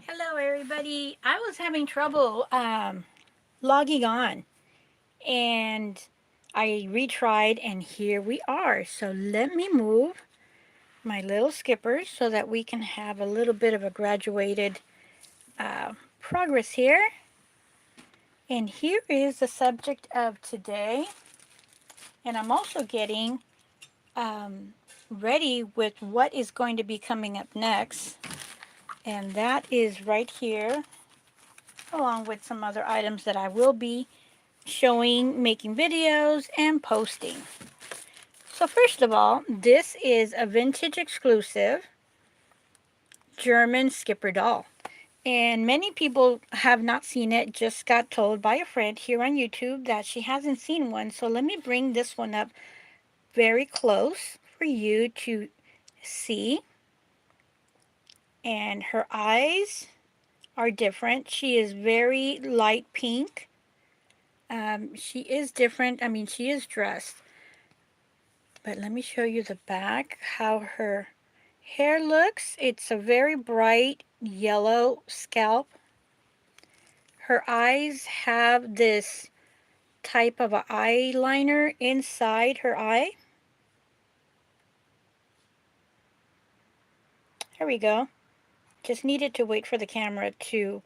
Hello everybody. I was having trouble logging on and I retried and here we are. So let me move my little skippers so that we can have a little bit of a graduated progress here. And here is the subject of today. And I'm also getting ready with what is going to be coming up next. And that is right here, along with some other items that I will be showing, making videos, and posting. So first of all, this is a vintage exclusive German skipper doll. And many people have not seen it, just got told by a friend here on YouTube that she hasn't seen one. So let me bring this one up very close for you to see. And her eyes are different. She is very light pink. She is different. I mean, she is dressed. But let me show you the back, how her hair looks. It's a very bright yellow scalp. Her eyes have this type of an eyeliner inside her eye. There we go. Just needed to wait for the camera to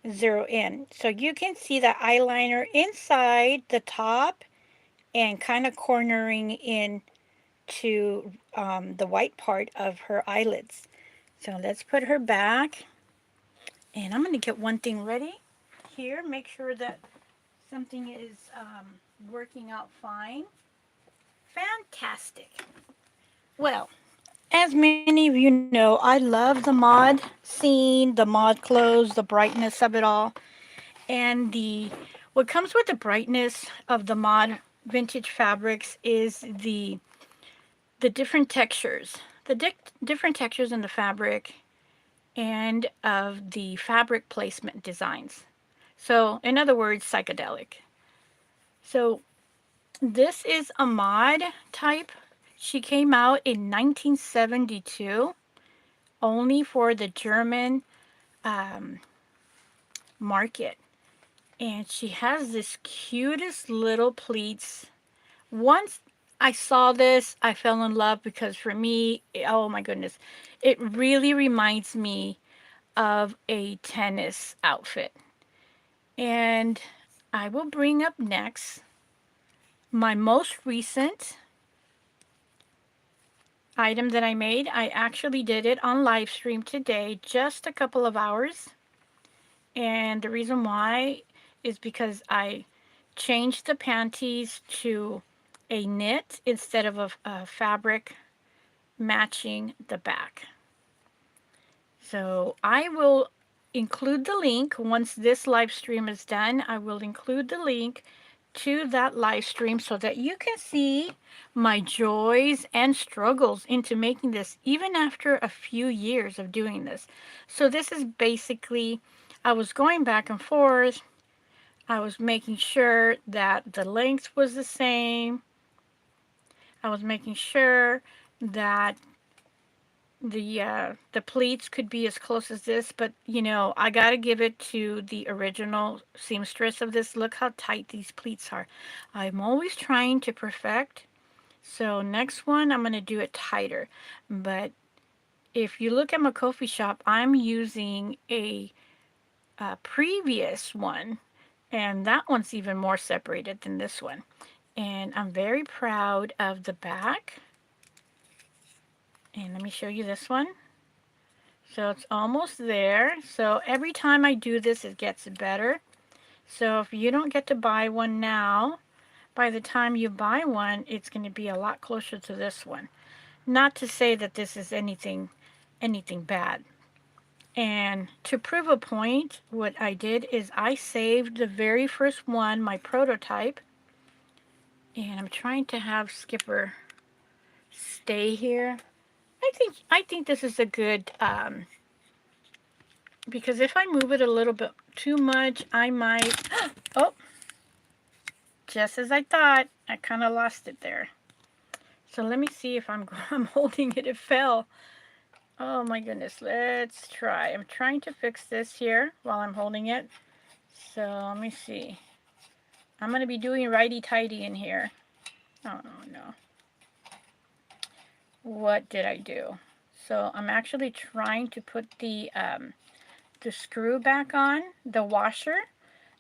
zero in. So you can see the eyeliner inside the top and kind of cornering in to the white part of her eyelids. So let's put her back. And I'm going to get one thing ready here. Make sure that something is working out fine. Fantastic. Well, as many of you know, I love the mod scene, the mod clothes, the brightness of it all. And what comes with the brightness of the mod vintage fabrics is the different textures. The different textures in the fabric and of the fabric placement designs. So, in other words, psychedelic. So, this is a mod type. She came out in 1972 only for the German um, market. And she has this cutest little pleats. Once I saw this, I fell in love because for me, oh my goodness, it really reminds me of a tennis outfit. And I will bring up next my most recent item that I made. I actually did it on live stream today, just a couple of hours. And the reason why is because I changed the panties to a knit instead of a fabric matching the back. So I will include the link once this live stream is done. I will include the link to that live stream so that you can see my joys and struggles into making this even after a few years of doing this. So this is basically, I was going back and forth. I was making sure that the length was the same. I was making sure that the pleats could be as close as this, but you know, I gotta give it to the original seamstress of this. Look how tight these pleats are. I'm always trying to perfect. So next one, I'm gonna do it tighter. But if you look at my Ko-fi shop, I'm using a previous one, and that one's even more separated than this one. And I'm very proud of the back. And let me show you this one. So it's almost there. So every time I do this, it gets better. So if you don't get to buy one now, by the time you buy one, it's going to be a lot closer to this one. Not to say that this is anything bad. And to prove a point, what I did is I saved the very first one, my prototype. And I'm trying to have Skipper stay here. I think this is a good because if I move it a little bit too much, I might, oh, just as I thought, I kind of lost it there. So let me see if I'm holding it. It fell. Oh my goodness, let's try. I'm trying to fix this here while I'm holding it. So let me see. I'm going to be doing righty-tighty in here. Oh no. What did I do? So I'm actually trying to put the screw back on, the washer.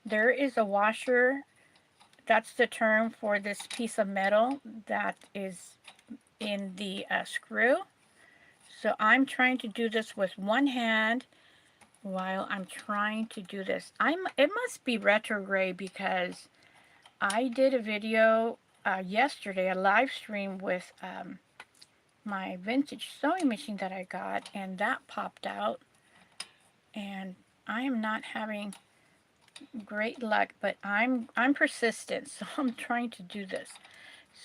There is a washer. That's the term for this piece of metal that is in the screw. So I'm trying to do this with one hand while I'm trying to do this. It must be retrograde because I did a video yesterday, a live stream with my vintage sewing machine that I got, and that popped out, and I am not having great luck, but I'm persistent, so I'm trying to do this.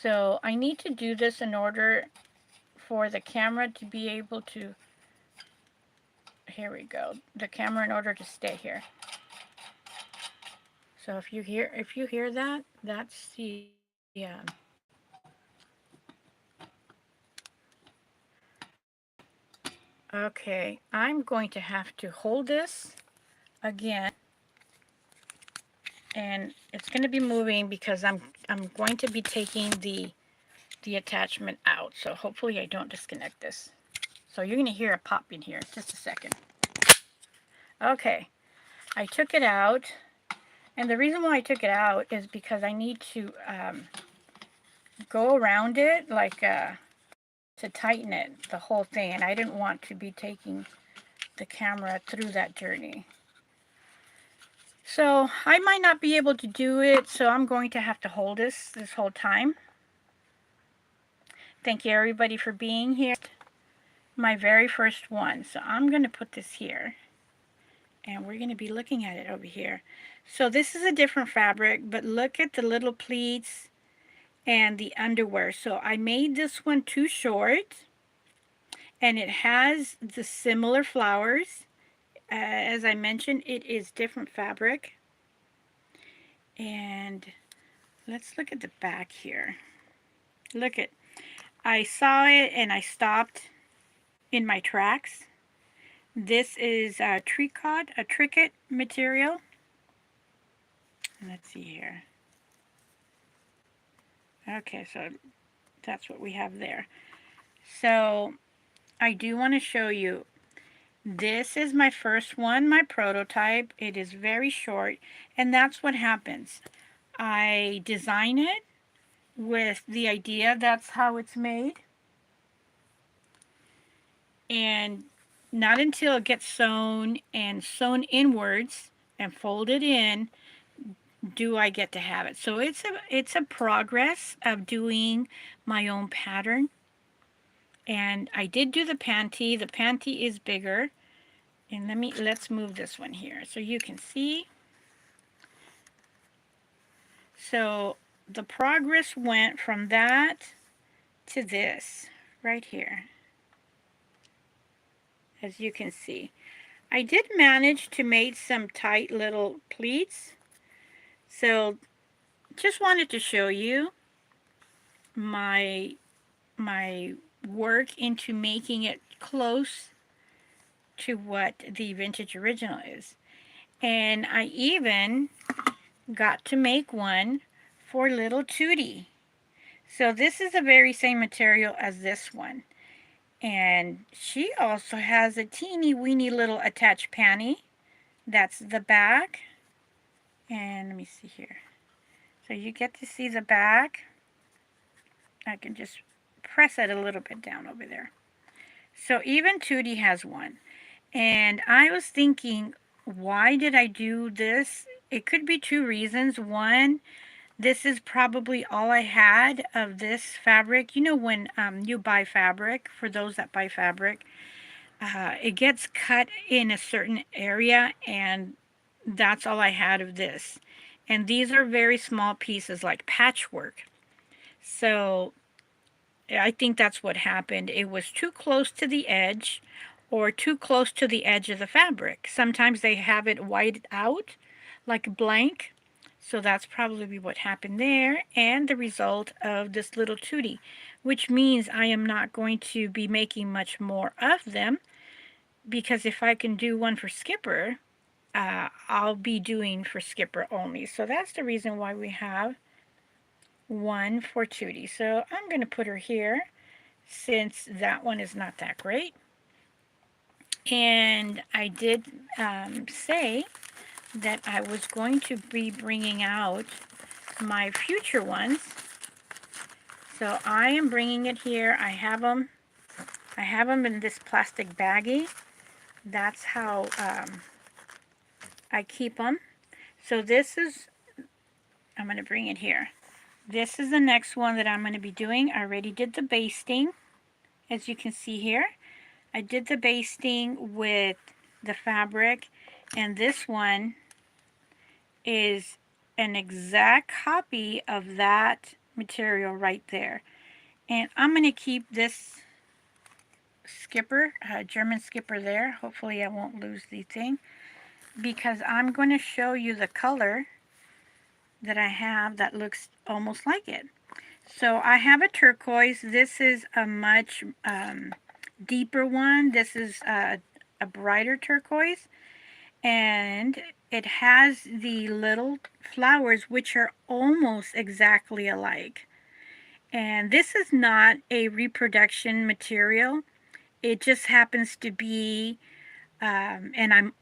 So I need to do this in order for the camera to be able to, here we go, the camera in order to stay here. So if you hear that, that's the okay, I'm going to have to hold this again, and it's going to be moving because I'm going to be taking the attachment out. So hopefully I don't disconnect this. So you're going to hear a pop in here. Just a second. Okay, I took it out, and the reason why I took it out is because I need to go around it, like to tighten it, the whole thing, and I didn't want to be taking the camera through that journey. So I might not be able to do it, so I'm going to have to hold this whole time. Thank you everybody for being here. My very first one. So I'm going to put this here, and we're going to be looking at it over here. So this is a different fabric, but look at the little pleats and the underwear. So I made this one too short, and it has the similar flowers. As I mentioned, it is different fabric. And let's look at the back here. Look at, I saw it and I stopped in my tracks. This is a tricot material. Let's see here. Okay, so that's what we have there. So I do want to show you. This is my first one, my prototype. It is very short, and that's what happens. I design it with the idea that's how it's made. And not until it gets sewn and sewn inwards and folded in do I get to have it. So it's a progress of doing my own pattern. And I did do the panty. The panty is bigger. And let's move this one here so you can see. So the progress went from that to this right here, as you can see. I did manage to make some tight little pleats. So just wanted to show you my work into making it close to what the vintage original is. And I even got to make one for little Tootie. So this is the very same material as this one. And she also has a teeny weeny little attached panty. That's the back. And let me see here. So you get to see the back. I can just press it a little bit down over there. So even Tootie has one. And I was thinking, why did I do this? It could be two reasons. One, this is probably all I had of this fabric. You know when you buy fabric, for those that buy fabric, it gets cut in a certain area, and that's all I had of this. And these are very small pieces, like patchwork. So I think that's what happened. It was too close to the edge or too close to the edge of the fabric. Sometimes they have it whited out like blank. So that's probably what happened there, and the result of this little Tootie, which means I am not going to be making much more of them because if I can do one for Skipper, I'll be doing for Skipper only. So that's the reason why we have one for Tootie. So I'm going to put her here since that one is not that great. And I did say that I was going to be bringing out my future ones. So I am bringing it here. I have them in this plastic baggie. That's how I keep them. So this is, I'm going to bring it here. This is the next one that I'm going to be doing. I already did the basting, as you can see here. I did the basting with the fabric, and this one is an exact copy of that material right there. And I'm going to keep this skipper, German skipper there. Hopefully I won't lose the thing, because I'm going to show you the color that I have that looks almost like it. So I have a turquoise. This is a much deeper one. This is a brighter turquoise, and it has the little flowers which are almost exactly alike. And this is not a reproduction material. It just happens to be, and I'm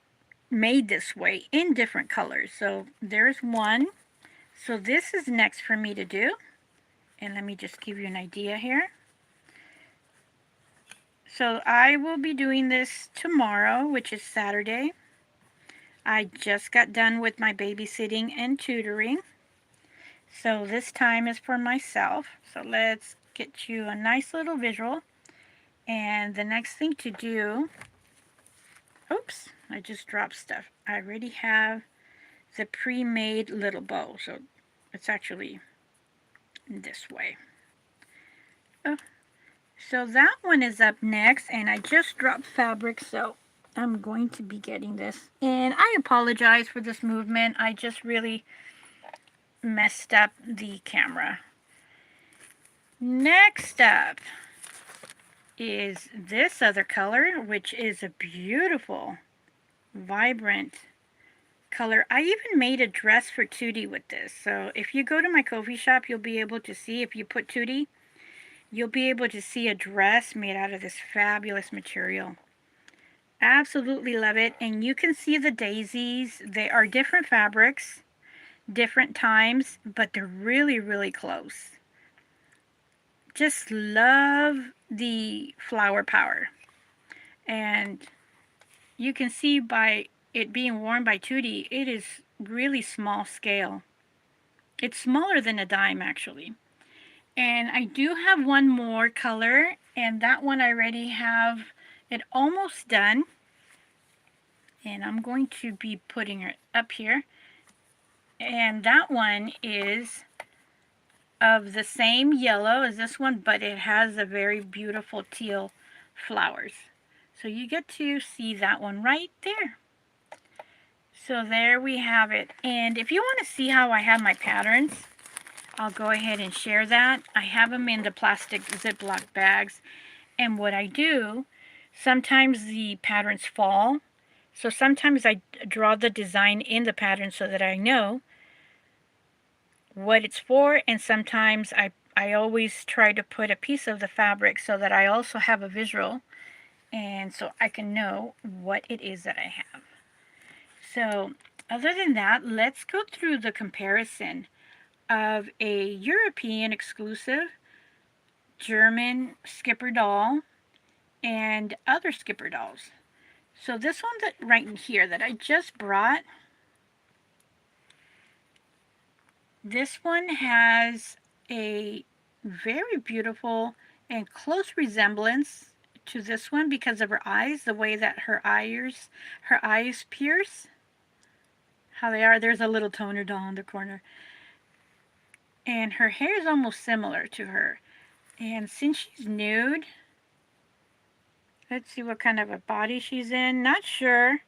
made this way in different colors. So there's one. So this is next for me to do. And let me just give you an idea here. So I will be doing this tomorrow, which is Saturday. I just got done with my babysitting and tutoring. So this time is for myself. So let's get you a nice little visual. And the next thing to do, oops, I just dropped stuff. I already have the pre-made little bow. So it's actually this way. Oh, so that one is up next, and I just dropped fabric, so I'm going to be getting this. And I apologize for this movement. I just really messed up the camera. Next up is this other color, which is a beautiful, vibrant color. I even made a dress for Tootie with this. So if you go to my Ko-fi shop, you'll be able to see, if you put Tootie, you'll be able to see a dress made out of this fabulous material. Absolutely love it. And you can see the daisies. They are different fabrics, different times, but they're really, really close. Just love the flower power. And you can see by it being worn by Tootie, it is really small scale. It's smaller than a dime, actually. And I do have one more color, and that one I already have it almost done. And I'm going to be putting it up here. And that one is of the same yellow as this one, but it has a very beautiful teal flowers. So you get to see that one right there. So there we have it. And if you want to see how I have my patterns, I'll go ahead and share that. I have them in the plastic Ziploc bags. And what I do, sometimes the patterns fall. So sometimes I draw the design in the pattern so that I know what it's for. And sometimes I always try to put a piece of the fabric so that I also have a visual. And so I can know what it is that I have. So other than that, let's go through the comparison of a European exclusive German skipper doll and other skipper dolls. So this one that right in here that I just brought, this one has a very beautiful and close resemblance to this one because of her eyes, the way that her eyes pierce, how they are. There's a little toner doll in the corner. And her hair is almost similar to her. And since she's nude, let's see what kind of a body she's in. Not sure.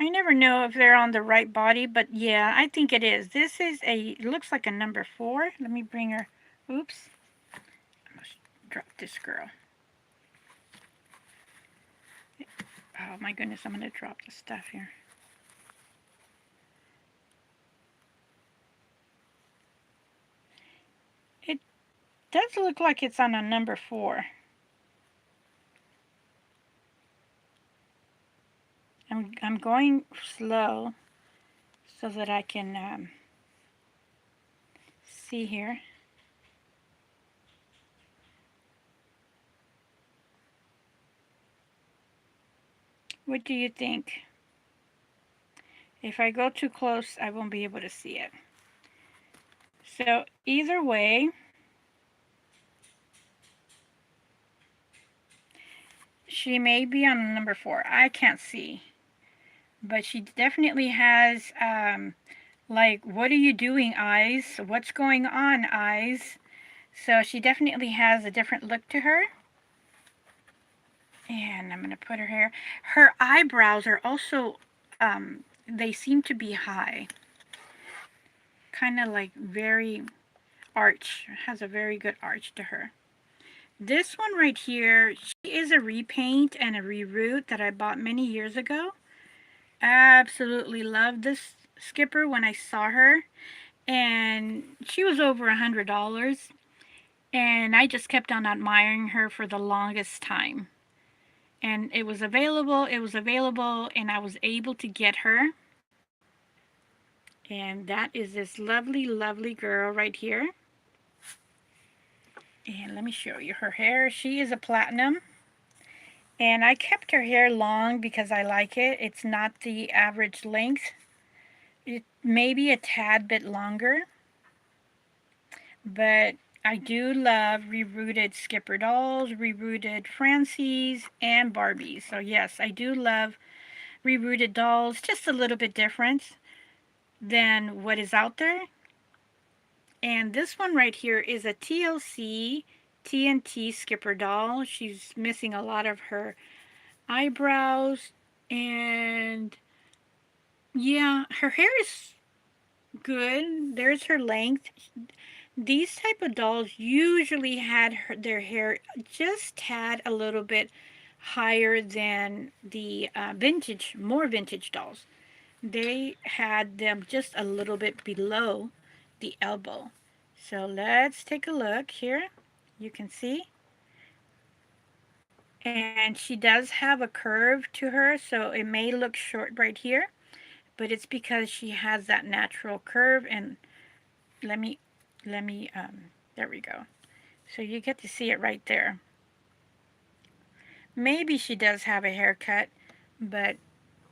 I never know if they're on the right body, but yeah, I think it is. This is it looks like a number 4. Let me bring her. Oops. I must drop this girl. Oh my goodness, I'm going to drop the stuff here. It does look like it's on a number 4. I'm going slow so that I can see here. What do you think? If I go too close, I won't be able to see it. So either way, she may be on number 4. I can't see. But she definitely has, like, what are you doing, eyes? What's going on, eyes? So she definitely has a different look to her. And I'm going to put her hair. Her eyebrows are also, they seem to be high. Kind of like very arch. Has a very good arch to her. This one right here, she is a repaint and a reroot that I bought many years ago. Absolutely loved this skipper when I saw her. And she was over $100. And I just kept on admiring her for the longest time. And it was available, and I was able to get her. And that is this lovely, lovely girl right here. And let me show you her hair. She is a platinum. And I kept her hair long because I like it. It's not the average length. It may be a tad bit longer. But I do love rerooted Skipper dolls, rerooted Francies, and Barbies. So yes, I do love rerooted dolls, just a little bit different than what is out there. And this one right here is a TLC TNT Skipper doll. She's missing a lot of her eyebrows, and yeah, her hair is good. There's her length. These type of dolls usually had their hair just tad a little bit higher than the more vintage dolls. They had them just a little bit below the elbow. So let's take a look here. You can see. And she does have a curve to her, so it may look short right here, but it's because she has that natural curve. And let me, there we go. So you get to see it right there. Maybe she does have a haircut, but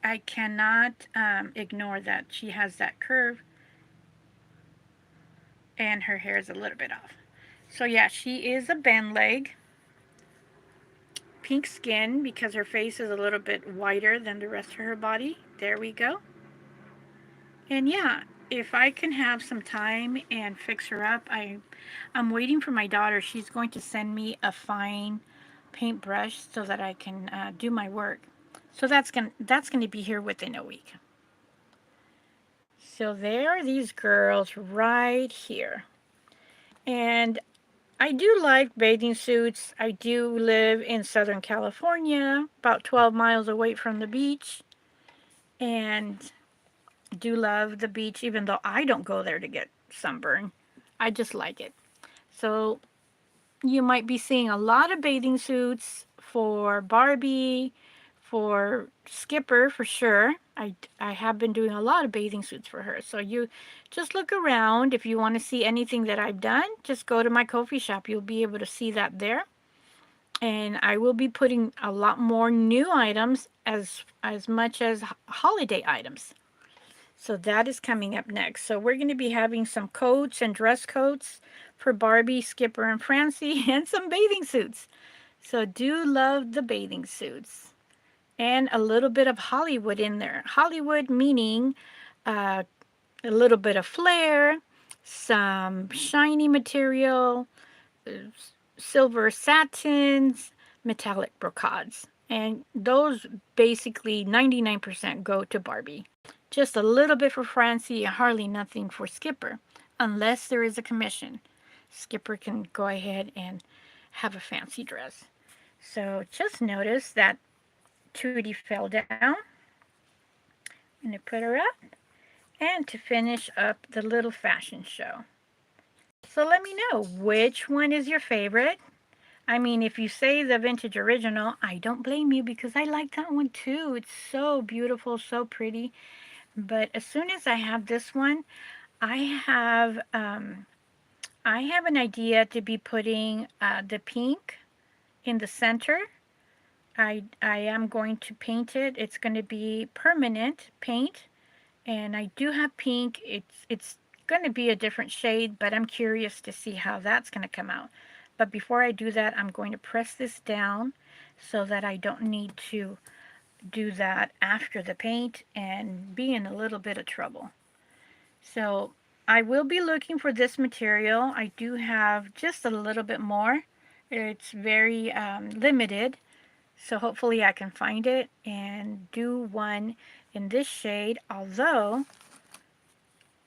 I cannot ignore that she has that curve and her hair is a little bit off. So yeah, she is a bend leg. Pink skin because her face is a little bit whiter than the rest of her body. There we go. And yeah, if I can have some time and fix her up, I'm waiting for my daughter. She's going to send me a fine paintbrush so that I can do my work. So that's gonna be here within a week. So there are these girls right here. And I do like bathing suits. I do live in Southern California, about 12 miles away from the beach. And do love the beach, even though I don't go there to get sunburn. I just like it. So you might be seeing a lot of bathing suits for Barbie, for Skipper for sure. I have been doing a lot of bathing suits for her. So you just look around. If you want to see anything that I've done, just go to my Ko-fi shop. You'll be able to see that there. And I will be putting a lot more new items as much as holiday items. So that is coming up next. So we're going to be having some coats and dress coats for Barbie, Skipper, and Francie, and some bathing suits. So do love the bathing suits. And a little bit of Hollywood in there. Hollywood meaning a little bit of flair, some shiny material, silver satins, metallic brocades. And those basically 99% go to Barbie. Just a little bit for Francie and hardly nothing for Skipper, unless there is a commission. Skipper can go ahead and have a fancy dress. So just notice that Tootie fell down. I'm going to put her up. And to finish up the little fashion show. So let me know, which one is your favorite? I mean, if you say the vintage original, I don't blame you because I like that one too. It's so beautiful, so pretty. But as soon as I have this one, I have um, I have an idea to be putting the pink in the center. I am going to paint it. It's going to be permanent paint, and I do have pink. It's going to be a different shade, but I'm curious to see how that's going to come out. But before I do that, I'm going to press this down so that I don't need to do that after the paint and be in a little bit of trouble. So I will be looking for this material. I do have just a little bit more. It's very limited, so hopefully I can find it and do one in this shade, although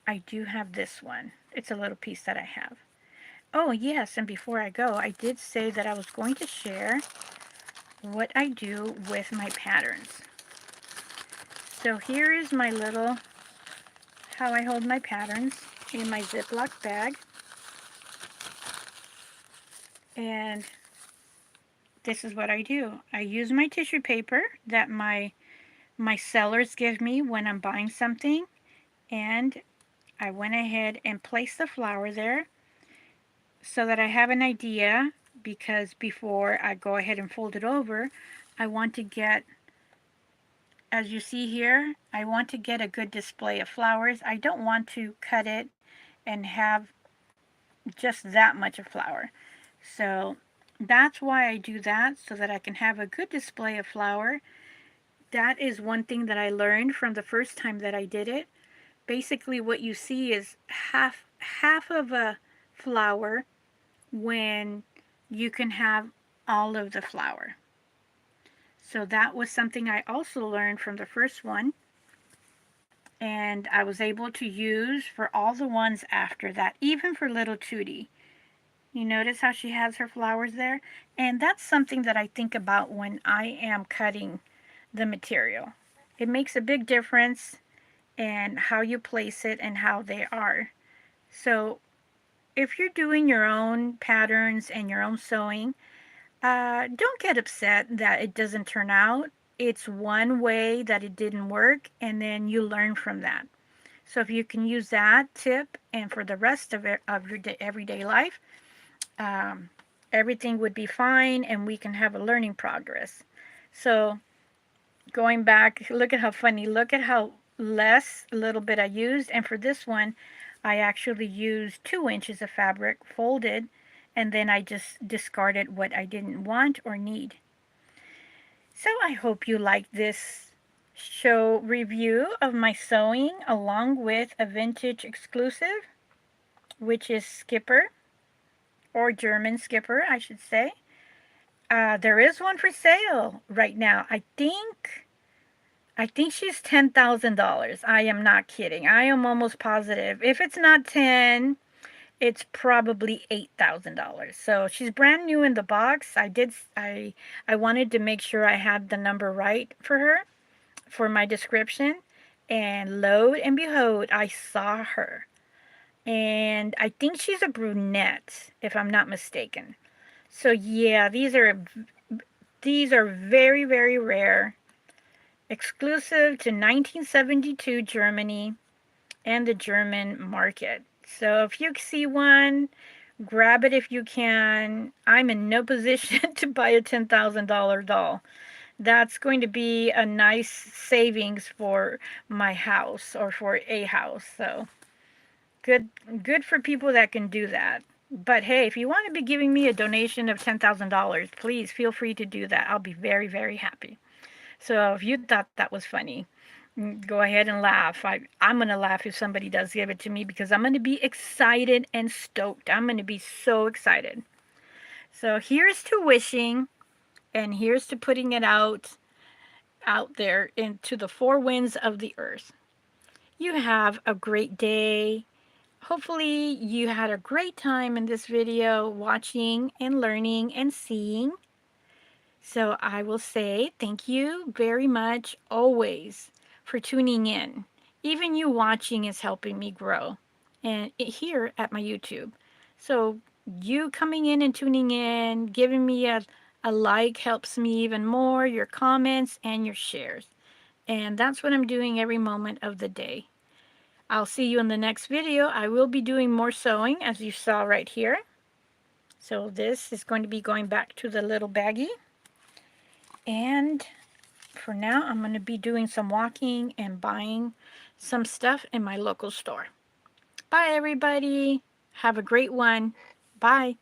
I do have this one. It's a little piece that I have. Oh yes, and before I go, I did say that I was going to share what I do with my patterns. So here is my little, how I hold my patterns in my Ziploc bag. And this is what I do. I use my tissue paper that my sellers give me when I'm buying something, and I went ahead and placed the flower there so that I have an idea, because before I go ahead and fold it over, I want to get, as you see here, I want to get a good display of flowers. I don't want to cut it and have just that much of flower. So that's why I do that, so that I can have a good display of flower. That is one thing that I learned from the first time that I did it. Basically what you see is half of a flower when you can have all of the flower. So that was something I also learned from the first one, and I was able to use for all the ones after that, even for little Tootie. You notice how she has her flowers there? And that's something that I think about when I am cutting the material. It makes a big difference in how you place it and how they are. So if you're doing your own patterns and your own sewing, don't get upset that it doesn't turn out. It's one way that it didn't work, and then you learn from that. So if you can use that tip, and for the rest of it, of your everyday life, um, everything would be fine, and we can have a learning progress. So going back, look at how funny, look at how less little bit I used. And for this one, I actually used 2 inches of fabric folded, and then I just discarded what I didn't want or need. So I hope you like this show review of my sewing, along with a vintage exclusive, which is Skipper, or German Skipper, I should say. There is one for sale right now. I think she's $10,000. I am not kidding. I am almost positive. If it's not 10, it's probably $8,000. So she's brand new in the box. I wanted to make sure I had the number right for her for my description. And lo and behold, I saw her. And I think she's a brunette, if I'm not mistaken. So yeah, these are very, very rare, exclusive to 1972 Germany and the German market. So if you see one, grab it if you can. I'm in no position to buy a $10,000 doll. That's going to be a nice savings for my house, or for a house. So good for people that can do that. But hey, if you want to be giving me a donation of $10,000, please feel free to do that. I'll be very, very happy. So if you thought that was funny, go ahead and laugh. I'm going to laugh if somebody does give it to me, because I'm going to be excited and stoked. I'm going to be so excited. So here's to wishing, and here's to putting it out there into the four winds of the earth. You have a great day. Hopefully you had a great time in this video, watching and learning and seeing. So I will say thank you very much always for tuning in. Even you watching is helping me grow and here at my YouTube. So you coming in and tuning in, giving me a like helps me even more, your comments and your shares. And that's what I'm doing every moment of the day. I'll see you in the next video. I will be doing more sewing as you saw right here. So this is going to be going back to the little baggie. And for now, I'm going to be doing some walking and buying some stuff in my local store. Bye, everybody. Have a great one. Bye.